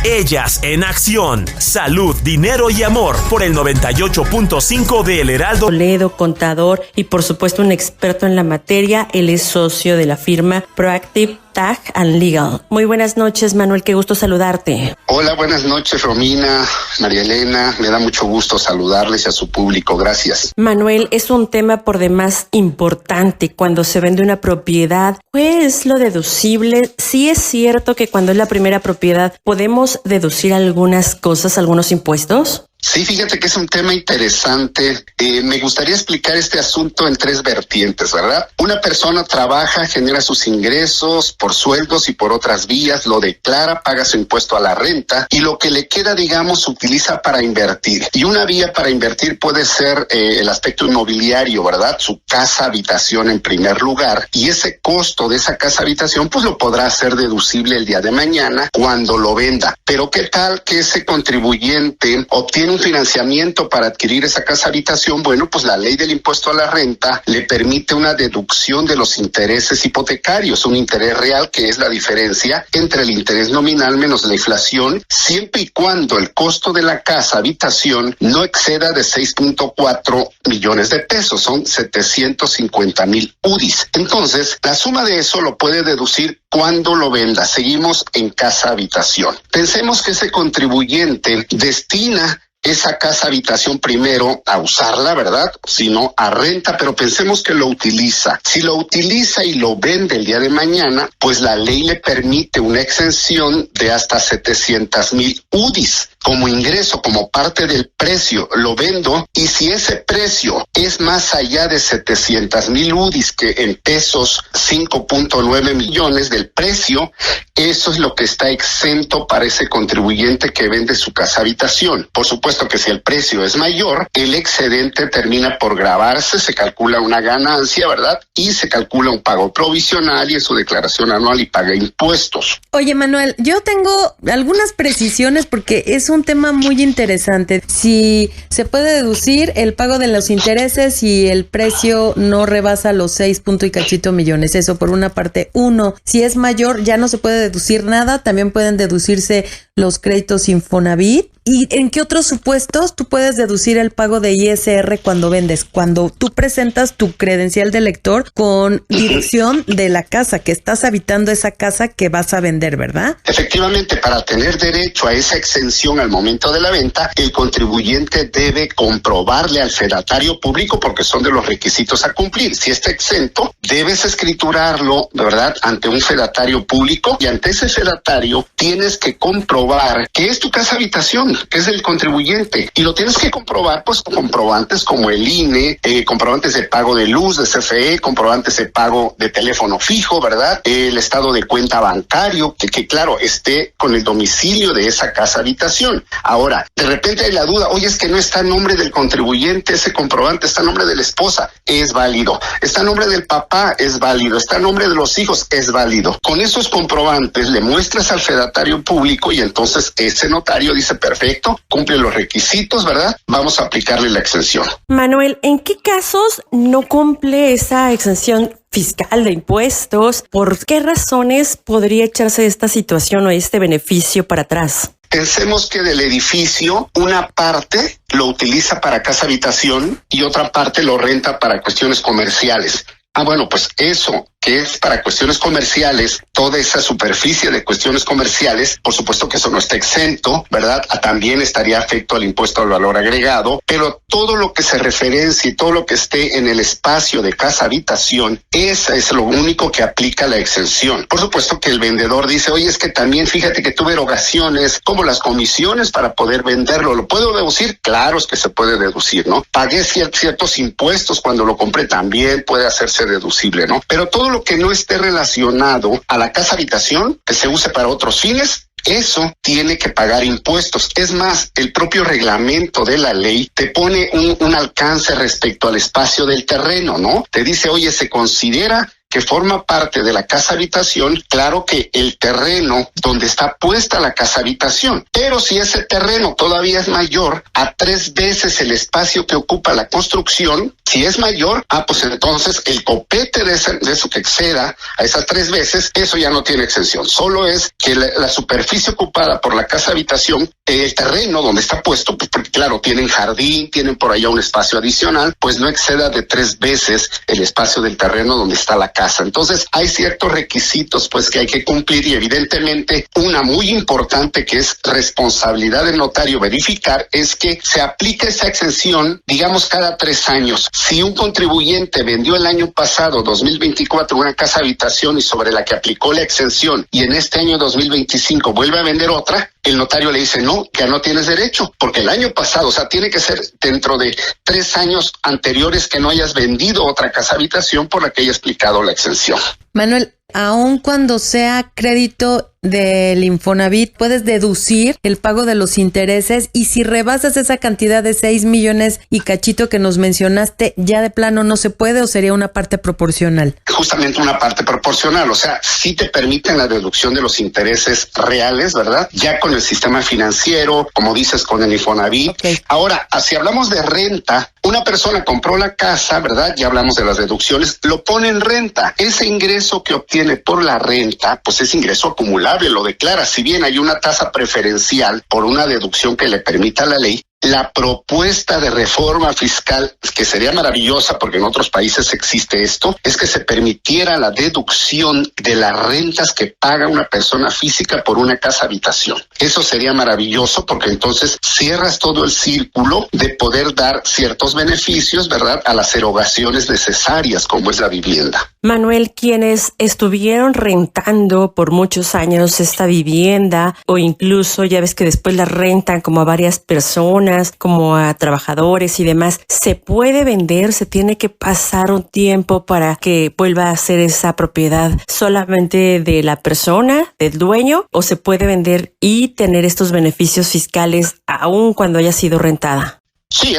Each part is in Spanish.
Ellas en acción. Salud, dinero y amor por el 98.5 de El Heraldo. Toledo, contador y por supuesto un experto en la materia. Él es socio de la firma Proactive Tax and Legal. Muy buenas noches, Manuel, qué gusto saludarte. Hola, buenas noches, Romina, María Elena, me da mucho gusto saludarles y a su público, gracias. Manuel, es un tema por demás importante cuando se vende una propiedad. ¿Qué es lo deducible? Sí es cierto que cuando es la primera propiedad podemos deducir algunas cosas, algunos impuestos. Sí, fíjate que es un tema interesante. Me gustaría explicar este asunto en tres vertientes, ¿verdad? Una persona trabaja, genera sus ingresos por sueldos y por otras vías, lo declara, paga su impuesto a la renta y lo que le queda, digamos, se utiliza para invertir. Y una vía para invertir puede ser el aspecto inmobiliario, ¿verdad? Su casa, habitación en primer lugar. Y ese costo de esa casa, habitación, pues lo podrá hacer deducible el día de mañana cuando lo venda. Pero ¿qué tal que ese contribuyente obtiene un financiamiento para adquirir esa casa habitación? Bueno, pues la ley del impuesto a la renta le permite una deducción de los intereses hipotecarios, un interés real que es la diferencia entre el interés nominal menos la inflación, siempre y cuando el costo de la casa habitación no exceda de 6.4 millones de pesos, son 750,000 UDIs. Entonces, la suma de eso lo puede deducir cuando lo venda. Seguimos en casa habitación. Pensemos que ese contribuyente destina esa casa habitación primero a usarla, ¿verdad? Sino a renta, pero pensemos que lo utiliza. Si lo utiliza y lo vende el día de mañana, pues la ley le permite una exención de hasta 700,000 UDIs como ingreso, como parte del precio. Lo vendo y si ese precio es más allá de 700,000 UDIs, que en pesos 5.9 millones del precio, eso es lo que está exento para ese contribuyente que vende su casa habitación. Por supuesto que si el precio es mayor, el excedente termina por gravarse, se calcula una ganancia, ¿verdad? Y se calcula un pago provisional y en su declaración anual y paga impuestos. Oye, Manuel, yo tengo algunas precisiones porque es un tema muy interesante. Si se puede deducir el pago de los intereses y el precio no rebasa los 6 y cachito millones, eso por una parte. Uno, si es mayor ya no se puede deducir nada, también pueden deducirse los créditos Infonavit. ¿Y en qué otros supuestos tú puedes deducir el pago de ISR cuando vendes? Cuando tú presentas tu credencial de lector con dirección de la casa, que estás habitando esa casa que vas a vender, ¿verdad? Efectivamente, para tener derecho a esa exención al momento de la venta, el contribuyente debe comprobarle al fedatario público, porque son de los requisitos a cumplir. Si está exento, debes escriturarlo, ¿verdad?, ante un fedatario público, y ante ese fedatario tienes que comprobar que es tu casa habitación, que es el contribuyente, y lo tienes que comprobar pues con comprobantes como el INE, comprobantes de pago de luz, de CFE, comprobantes de pago de teléfono fijo, ¿verdad? El estado de cuenta bancario, que claro, esté con el domicilio de esa casa habitación. Ahora, de repente hay la duda, oye, es que no está en nombre del contribuyente ese comprobante, está en nombre de la esposa, es válido. Está en nombre del papá, es válido. Está en nombre de los hijos, es válido. Con esos comprobantes le muestras al fedatario público y entonces ese notario dice, perfecto, cumple los requisitos, ¿verdad? Vamos a aplicarle la exención. Manuel, ¿en qué casos no cumple esa exención fiscal de impuestos? ¿Por qué razones podría echarse esta situación o este beneficio para atrás? Pensemos que del edificio una parte lo utiliza para casa habitación y otra parte lo renta para cuestiones comerciales. Bueno, pues eso que es para cuestiones comerciales, toda esa superficie de cuestiones comerciales, por supuesto que eso no está exento, ¿verdad? También estaría afecto al impuesto al valor agregado, pero todo lo que se referencie, todo lo que esté en el espacio de casa habitación, esa es lo único que aplica la exención. Por supuesto que el vendedor dice, oye, es que también fíjate que tuve erogaciones, como las comisiones para poder venderlo, ¿lo puedo deducir? Claro, es que se puede deducir, ¿no? Pagué ciertos impuestos cuando lo compré, también puede hacerse deducible, ¿no? Pero todo lo que no esté relacionado a la casa habitación, que se use para otros fines, eso tiene que pagar impuestos. Es más, el propio reglamento de la ley te pone un alcance respecto al espacio del terreno, ¿no? Te dice, oye, se considera que forma parte de la casa habitación, claro que el terreno donde está puesta la casa habitación. Pero si ese terreno todavía es mayor a 3 veces el espacio que ocupa la construcción, si es mayor, pues entonces el copete de eso que exceda a esas 3 veces, eso ya no tiene exención. Solo es que la superficie ocupada por la casa habitación, el terreno donde está puesto, pues porque claro, tienen jardín, tienen por allá un espacio adicional, pues no exceda de 3 veces el espacio del terreno donde está la casa. Entonces hay ciertos requisitos pues que hay que cumplir, y evidentemente una muy importante que es responsabilidad del notario verificar es que se aplique esa exención, digamos, cada 3 años. Si un contribuyente vendió el año pasado, 2024, una casa habitación y sobre la que aplicó la exención, y en este año 2025 vuelve a vender otra, el notario le dice no, ya no tienes derecho, porque el año pasado, o sea, tiene que ser dentro de 3 años anteriores que no hayas vendido otra casa habitación por la que hayas aplicado la exención. Manuel, aun cuando sea crédito del Infonavit, puedes deducir el pago de los intereses, y si rebasas esa cantidad de 6 millones y cachito que nos mencionaste, ya de plano no se puede, o sería una parte proporcional. Justamente una parte proporcional, o sea, sí te permiten la deducción de los intereses reales, ¿verdad? Ya con el sistema financiero, como dices, con el Infonavit. Okay. Ahora, si hablamos de renta, una persona compró la casa, ¿verdad? Ya hablamos de las deducciones, lo pone en renta. Ese ingreso que obtiene por la renta, pues es ingreso acumulable, lo declara. Si bien hay una tasa preferencial por una deducción que le permita la ley, la propuesta de reforma fiscal, que sería maravillosa porque en otros países existe esto, es que se permitiera la deducción de las rentas que paga una persona física por una casa habitación. Eso sería maravilloso porque entonces cierras todo el círculo de poder dar ciertos beneficios, ¿verdad?, a las erogaciones necesarias como es la vivienda. Manuel, quienes estuvieron rentando por muchos años esta vivienda, o incluso ya ves que después la rentan como a varias personas, como a trabajadores y demás, ¿se puede vender? ¿Se tiene que pasar un tiempo para que vuelva a ser esa propiedad solamente de la persona, del dueño, o se puede vender y tener estos beneficios fiscales aún cuando haya sido rentada? Sí,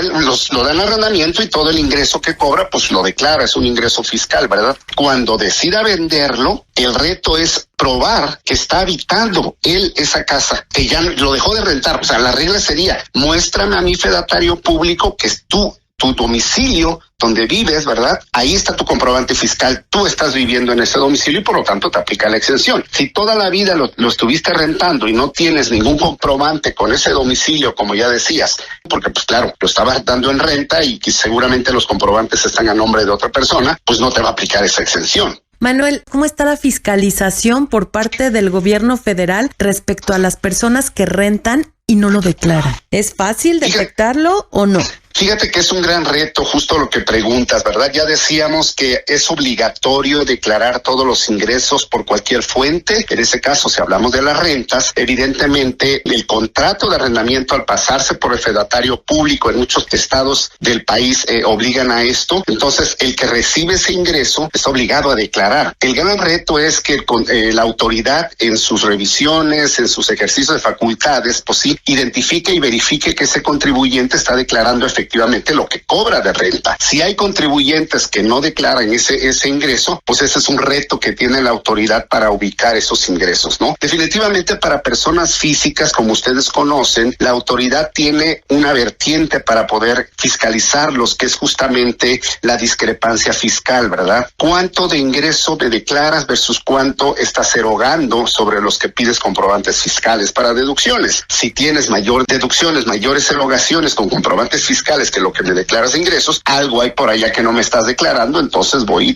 lo da en arrendamiento y todo el ingreso que cobra, pues lo declara, es un ingreso fiscal, ¿verdad? Cuando decida venderlo, el reto es probar que está habitando él esa casa, que ya lo dejó de rentar. O sea, la regla sería, muéstrame a mi fedatario público que es tu domicilio donde vives, ¿verdad? Ahí está tu comprobante fiscal, tú estás viviendo en ese domicilio y por lo tanto te aplica la exención. Si toda la vida lo estuviste rentando y no tienes ningún comprobante con ese domicilio, como ya decías, porque pues claro, lo estabas dando en renta y que seguramente los comprobantes están a nombre de otra persona, pues no te va a aplicar esa exención. Manuel, ¿cómo está la fiscalización por parte del gobierno federal respecto a las personas que rentan y no lo declaran? ¿Es fácil detectarlo o no? Fíjate que es un gran reto, justo lo que preguntas, ¿verdad? Ya decíamos que es obligatorio declarar todos los ingresos por cualquier fuente. En ese caso, si hablamos de las rentas, evidentemente el contrato de arrendamiento, al pasarse por el fedatario público en muchos estados del país, obligan a esto. Entonces, el que recibe ese ingreso es obligado a declarar. El gran reto es que la autoridad en sus revisiones, en sus ejercicios de facultades, pues sí, identifique y verifique que ese contribuyente está declarando efectivamente lo que cobra de renta. Si hay contribuyentes que no declaran ese ingreso, pues ese es un reto que tiene la autoridad para ubicar esos ingresos, ¿no? Definitivamente para personas físicas, como ustedes conocen, la autoridad tiene una vertiente para poder fiscalizarlos, que es justamente la discrepancia fiscal, ¿verdad? ¿Cuánto de ingreso te declaras versus cuánto estás erogando sobre los que pides comprobantes fiscales para deducciones? Si tienes mayores deducciones, mayores erogaciones con comprobantes fiscales que lo que me declaras de ingresos, algo hay por allá que no me estás declarando, entonces voy y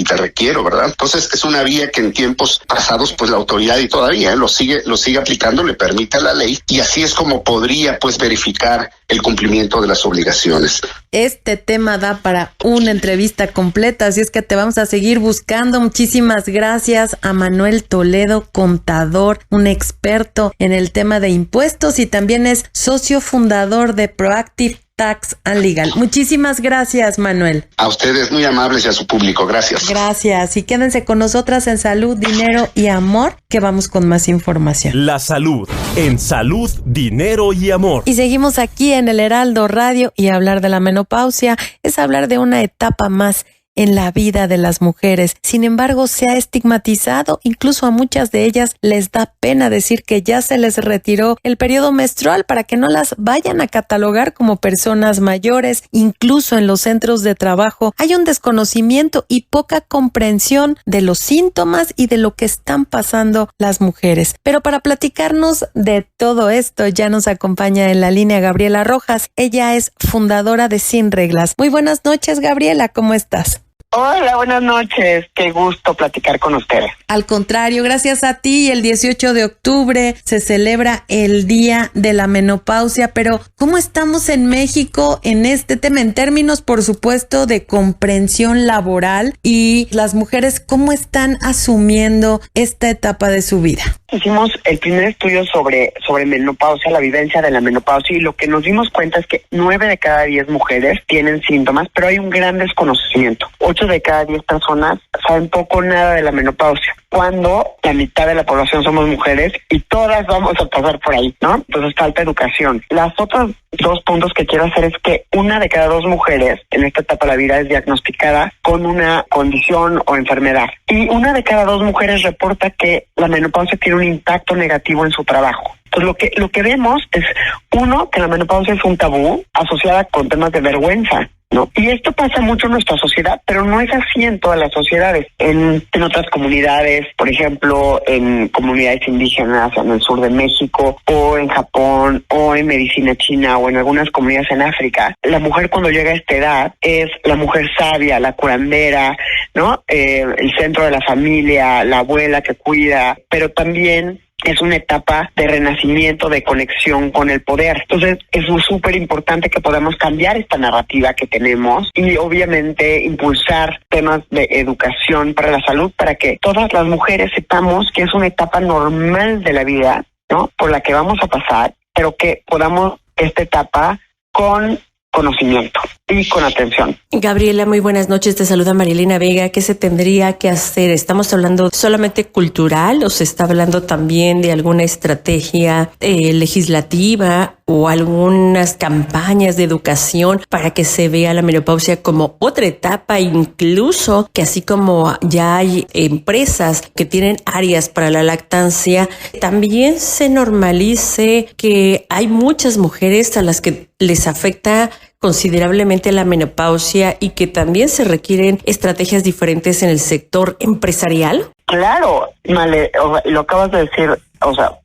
te requiero, ¿verdad? Entonces es una vía que en tiempos pasados pues la autoridad y todavía lo sigue aplicando, le permite la ley, y así es como podría pues verificar el cumplimiento de las obligaciones. Este tema da para una entrevista completa, así es que te vamos a seguir buscando. Muchísimas gracias a Manuel Toledo, contador, un experto en el tema de impuestos, y también es socio fundador de Proactive Tax and Legal. Muchísimas gracias, Manuel. A ustedes, muy amables, y a su público. Gracias. Gracias. Y quédense con nosotras en Salud, Dinero y Amor, que vamos con más información. La salud, en Salud, Dinero y Amor. Y seguimos aquí en el Heraldo Radio, y hablar de la menopausia es hablar de una etapa más en la vida de las mujeres. Sin embargo, se ha estigmatizado, incluso a muchas de ellas les da pena decir que ya se les retiró el periodo menstrual para que no las vayan a catalogar como personas mayores. Incluso en los centros de trabajo hay un desconocimiento y poca comprensión de los síntomas y de lo que están pasando las mujeres. Pero para platicarnos de todo esto ya nos acompaña en la línea Gabriela Rojas. Ella es fundadora de Sin Reglas. Muy buenas noches, Gabriela, ¿cómo estás? Hola, buenas noches. Qué gusto platicar con ustedes. Al contrario, gracias a ti. El 18 de octubre se celebra el Día de la Menopausia, pero ¿cómo estamos en México en este tema? En términos, por supuesto, de comprensión laboral y las mujeres, ¿cómo están asumiendo esta etapa de su vida? Hicimos el primer estudio sobre menopausia, la vivencia de la menopausia, y lo que nos dimos cuenta es que 9 de cada 10 mujeres tienen síntomas, pero hay un gran desconocimiento. 8 de cada 10 personas saben poco o nada de la menopausia, cuando la mitad de la población somos mujeres y todas vamos a pasar por ahí, ¿no? Entonces falta educación. Las otras 2 puntos que quiero hacer es que 1 de cada 2 mujeres en esta etapa de la vida es diagnosticada con una condición o enfermedad. Y 1 de cada 2 mujeres reporta que la menopausia tiene un impacto negativo en su trabajo. Entonces lo que vemos es, 1, que la menopausia es un tabú asociada con temas de vergüenza, ¿no? Y esto pasa mucho en nuestra sociedad, pero no es así en todas las sociedades. En otras comunidades, por ejemplo, en comunidades indígenas en el sur de México, o en Japón, o en medicina china, o en algunas comunidades en África, la mujer cuando llega a esta edad es la mujer sabia, la curandera, ¿no? El centro de la familia, la abuela que cuida, pero también es una etapa de renacimiento, de conexión con el poder. Entonces, es súper importante que podamos cambiar esta narrativa que tenemos y obviamente impulsar temas de educación para la salud, para que todas las mujeres sepamos que es una etapa normal de la vida, ¿no? Por la que vamos a pasar, pero que podamos esta etapa con conocimiento y con atención. Gabriela, muy buenas noches. Te saluda Marilena Vega. ¿Qué se tendría que hacer? ¿Estamos hablando solamente cultural o se está hablando también de alguna estrategia legislativa o algunas campañas de educación para que se vea la menopausia como otra etapa, incluso que así como ya hay empresas que tienen áreas para la lactancia, también se normalice que hay muchas mujeres a las que les afecta considerablemente la menopausia y que también se requieren estrategias diferentes en el sector empresarial? Claro, Male, lo acabas de decir,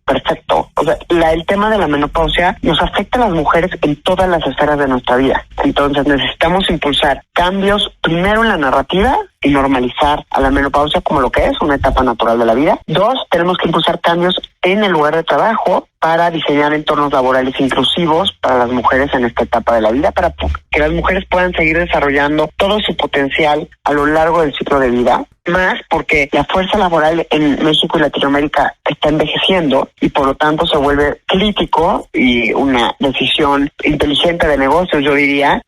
perfecto. El tema de la menopausia nos afecta a las mujeres en todas las esferas de nuestra vida. Entonces necesitamos impulsar cambios primero en la narrativa y normalizar a la menopausia como lo que es, una etapa natural de la vida. 2, tenemos que impulsar cambios en el lugar de trabajo para diseñar entornos laborales inclusivos para las mujeres en esta etapa de la vida, para que las mujeres puedan seguir desarrollando todo su potencial a lo largo del ciclo de vida. Más porque la fuerza laboral en México y Latinoamérica está envejeciendo y por lo tanto se vuelve crítico y una decisión inteligente de negocios, yo diría,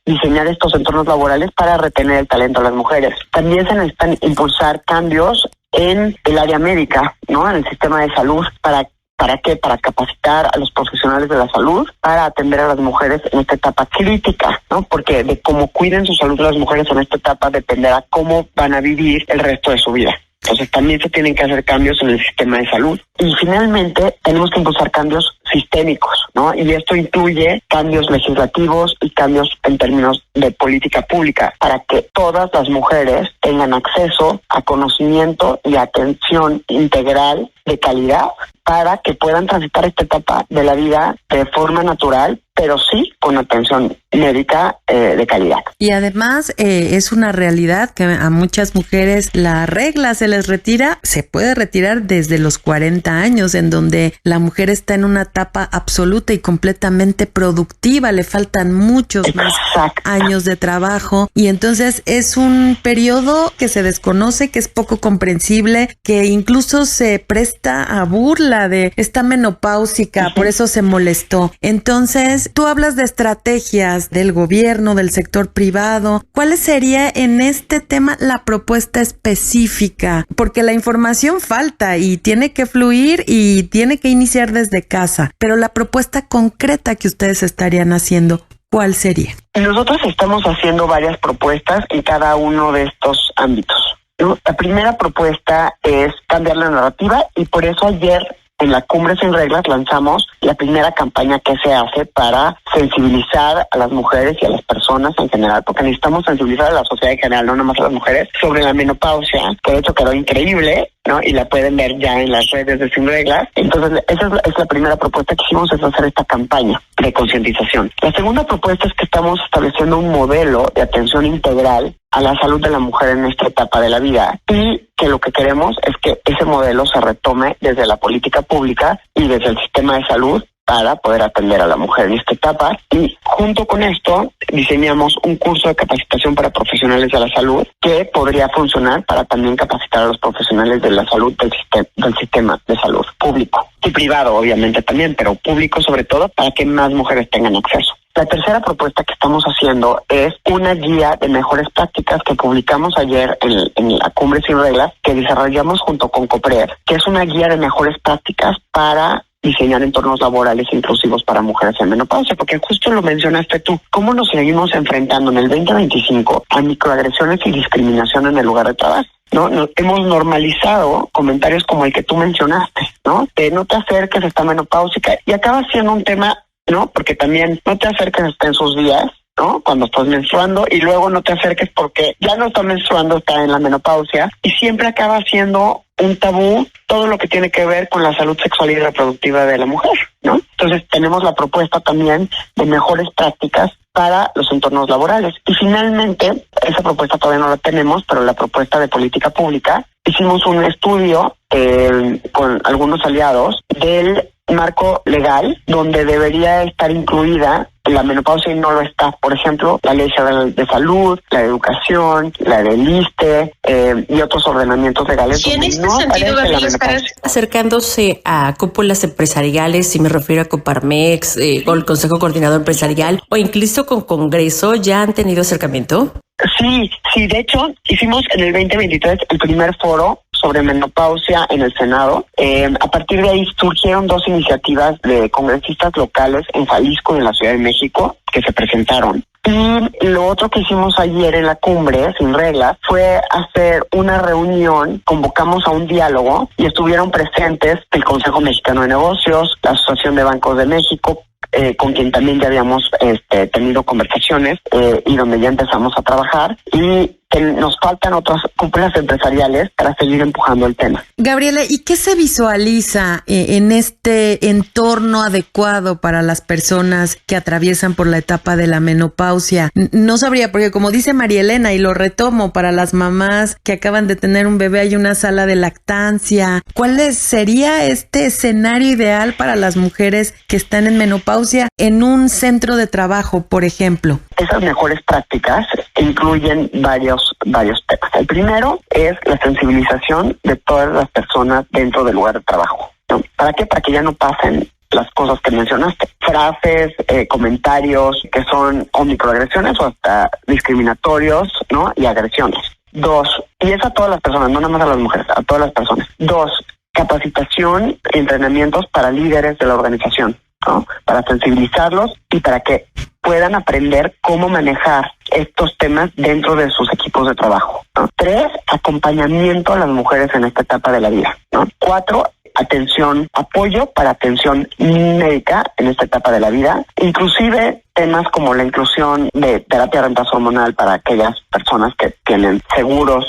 diseñar estos entornos laborales para retener el talento de las mujeres. También se necesitan impulsar cambios en el área médica, ¿no? En el sistema de salud. ¿Para qué? Para capacitar a los profesionales de la salud para atender a las mujeres en esta etapa crítica, ¿no? Porque de cómo cuiden su salud las mujeres en esta etapa dependerá cómo van a vivir el resto de su vida. Entonces también se tienen que hacer cambios en el sistema de salud. Y finalmente tenemos que impulsar cambios sistémicos, ¿no? Y esto incluye cambios legislativos y cambios en términos de política pública para que todas las mujeres tengan acceso a conocimiento y atención integral de calidad para que puedan transitar esta etapa de la vida de forma natural, pero sí con atención médica de calidad. Y además es una realidad que a muchas mujeres la regla se les retira, se puede retirar desde los 40 años, en donde la mujer está en una etapa absoluta y completamente productiva, le faltan muchos más años de trabajo y entonces es un periodo que se desconoce, que es poco comprensible, que incluso se presta a burla de esta menopáusica, por eso se molestó. Entonces, tú hablas de estrategias del gobierno, del sector privado. ¿Cuál sería en este tema la propuesta específica? Porque la información falta y tiene que fluir y tiene que iniciar desde casa, pero la propuesta concreta que ustedes estarían haciendo, ¿cuál sería? Nosotros estamos haciendo varias propuestas en cada uno de estos ámbitos, ¿no? La primera propuesta es cambiar la narrativa y por eso ayer en la Cumbre Sin Reglas lanzamos la primera campaña que se hace para sensibilizar a las mujeres y a las personas en general, porque necesitamos sensibilizar a la sociedad en general, no nomás a las mujeres, sobre la menopausia, que de hecho quedó increíble, ¿no? Y la pueden ver ya en las redes de Sin Reglas. Entonces, esa es la primera propuesta que hicimos, es hacer esta campaña de concientización. La segunda propuesta es que estamos estableciendo un modelo de atención integral a la salud de la mujer en esta etapa de la vida y que lo que queremos es que ese modelo se retome desde la política pública y desde el sistema de salud para poder atender a la mujer en esta etapa. Y junto con esto diseñamos un curso de capacitación para profesionales de la salud que podría funcionar para también capacitar a los profesionales de la salud del sistema de salud público y privado obviamente también, pero público sobre todo para que más mujeres tengan acceso. La tercera propuesta que estamos haciendo es una guía de mejores prácticas que publicamos ayer en la Cumbre Sin Reglas, que desarrollamos junto con COPRED, que es una guía de mejores prácticas para diseñar entornos laborales inclusivos para mujeres en menopausia, porque justo lo mencionaste tú, cómo nos seguimos enfrentando en el 2025 a microagresiones y discriminación en el lugar de trabajo. ¿No? Hemos normalizado comentarios como el que tú mencionaste, ¿no? De no te acerques, está menopáusica, y acaba siendo un tema, ¿no? Porque también no te acerques, está en sus días, ¿no? Cuando estás menstruando, y luego no te acerques porque ya no está menstruando, está en la menopausia, y siempre acaba siendo un tabú todo lo que tiene que ver con la salud sexual y reproductiva de la mujer, ¿no? Entonces tenemos la propuesta también de mejores prácticas para los entornos laborales. Y finalmente, esa propuesta todavía no la tenemos, pero la propuesta de política pública, hicimos un estudio con algunos aliados del marco legal donde debería estar incluida la menopausia y no lo está. Por ejemplo, la Ley Federal de Salud, la de Educación, la del ISSSTE y otros ordenamientos legales. Y en este sentido, Gabriela, acercándose a cúpulas empresariales, si me refiero a Coparmex o el Consejo Coordinador Empresarial o incluso con Congreso, ¿ya han tenido acercamiento? Sí, de hecho, hicimos en el 2023 el primer foro sobre menopausia en el Senado. A partir de ahí surgieron dos iniciativas de congresistas locales en Jalisco y en la Ciudad de México que se presentaron. Y lo otro que hicimos ayer en la Cumbre Sin Reglas fue hacer una reunión, convocamos a un diálogo y estuvieron presentes el Consejo Mexicano de Negocios, la Asociación de Bancos de México, con quien también ya habíamos tenido conversaciones y donde ya empezamos a trabajar, y nos faltan otras cúpulas empresariales para seguir empujando el tema. Gabriela, ¿y qué se visualiza en este entorno adecuado para las personas que atraviesan por la etapa de la menopausia? No sabría, porque como dice María Elena, y lo retomo, para las mamás que acaban de tener un bebé hay una sala de lactancia. ¿Cuál sería este escenario ideal para las mujeres que están en menopausia en un centro de trabajo, por ejemplo? Esas mejores prácticas incluyen varios temas. El primero es la sensibilización de todas las personas dentro del lugar de trabajo, ¿no? ¿Para qué? Para que ya no pasen las cosas que mencionaste. Frases, comentarios que son o microagresiones o hasta discriminatorios, ¿no? Y agresiones. 2, y es a todas las personas, no nada más a las mujeres, a todas las personas. 2, capacitación, entrenamientos para líderes de la organización, ¿no? Para sensibilizarlos y para que puedan aprender cómo manejar estos temas dentro de sus equipos de trabajo, ¿no? 3, acompañamiento a las mujeres en esta etapa de la vida, ¿no? 4, apoyo para atención médica en esta etapa de la vida, inclusive temas como la inclusión de terapia de reemplazo hormonal para aquellas personas que tienen seguros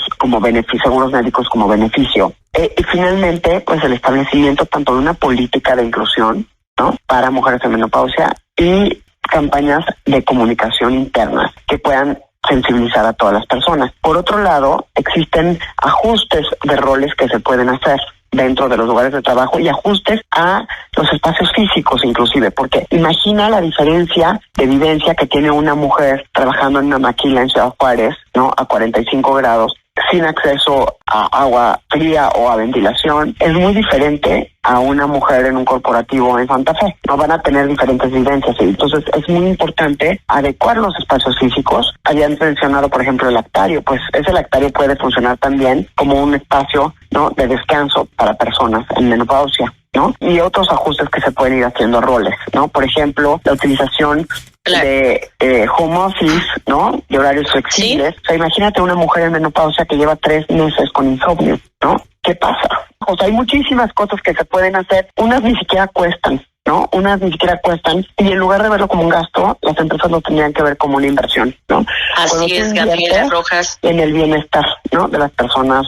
médicos como beneficio. Y finalmente, pues el establecimiento tanto de una política de inclusión, ¿no? Para mujeres en menopausia y campañas de comunicación interna que puedan sensibilizar a todas las personas. Por otro lado, existen ajustes de roles que se pueden hacer dentro de los lugares de trabajo y ajustes a los espacios físicos inclusive, porque imagina la diferencia de vivencia que tiene una mujer trabajando en una maquila en Ciudad Juárez, ¿no? A 45 grados, sin acceso a agua fría o a ventilación. Es muy diferente a una mujer en un corporativo en Santa Fe. No van a tener diferentes vivencias. Entonces es muy importante adecuar los espacios físicos. Habían mencionado, por ejemplo, el lactario. Pues ese lactario puede funcionar también como un espacio, ¿no? De descanso para personas en menopausia, ¿no? Y otros ajustes que se pueden ir haciendo a roles, ¿no? Por ejemplo, la utilización de home office, ¿no? De horarios flexibles. O sea, imagínate una mujer en menopausia que lleva 3 meses con insomnio, ¿no? ¿Qué pasa? O sea, hay muchísimas cosas que se pueden hacer. Unas ni siquiera cuestan, ¿no? Unas ni siquiera cuestan, y en lugar de verlo como un gasto, las empresas lo tendrían que ver como una inversión, ¿no? Así es, Gabriela Rojas. En el bienestar, ¿no? De las personas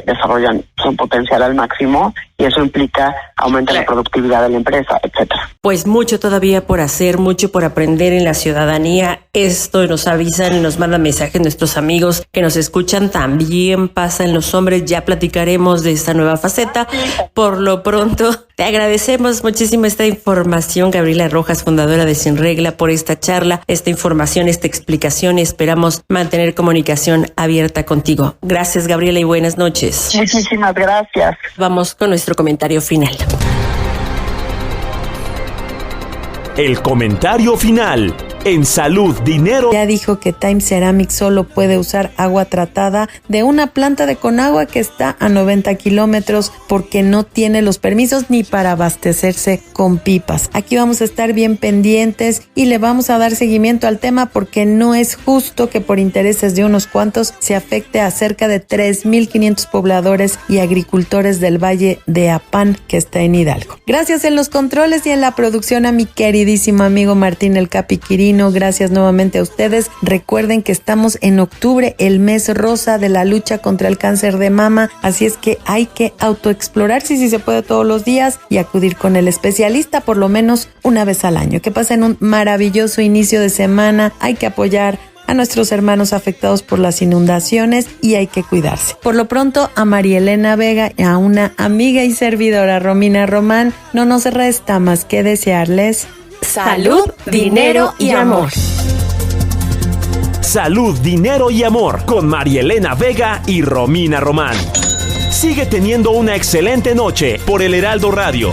desarrollan su potencial al máximo, y eso implica aumentar la productividad de la empresa, etcétera. Pues mucho todavía por hacer, mucho por aprender en la ciudadanía. Esto nos avisan y nos mandan mensajes nuestros amigos que nos escuchan. También pasa en los hombres. Ya platicaremos de esta nueva faceta. Por lo pronto, te agradecemos muchísimo esta información, Gabriela Rojas, fundadora de Sin Regla, por esta charla, esta información, esta explicación. Esperamos mantener comunicación abierta contigo. Gracias, Gabriela, y buenas noches. Muchísimas gracias. Vamos con nuestro comentario final. El comentario final en Salud, Dinero. Ya dijo que Time Ceramics solo puede usar agua tratada de una planta de Conagua que está a 90 kilómetros porque no tiene los permisos ni para abastecerse con pipas. Aquí vamos a estar bien pendientes y le vamos a dar seguimiento al tema, porque no es justo que por intereses de unos cuantos se afecte a cerca de 3,500 pobladores y agricultores del Valle de Apán, que está en Hidalgo. Gracias en los controles y en la producción a mi queridísimo amigo Martín el Capi Quirino. Gracias nuevamente a ustedes. Recuerden que estamos en octubre, el mes rosa de la lucha contra el cáncer de mama, así es que hay que autoexplorarse, si se puede, todos los días, y acudir con el especialista por lo menos una vez al año. Que pasen un maravilloso inicio de semana. Hay que apoyar a nuestros hermanos afectados por las inundaciones y hay que cuidarse. Por lo pronto, a María Elena Vega y a una amiga y servidora, Romina Román, no nos resta más que desearles salud, dinero y amor. Salud, Dinero y Amor con María Elena Vega y Romina Román. Sigue teniendo una excelente noche por el Heraldo Radio.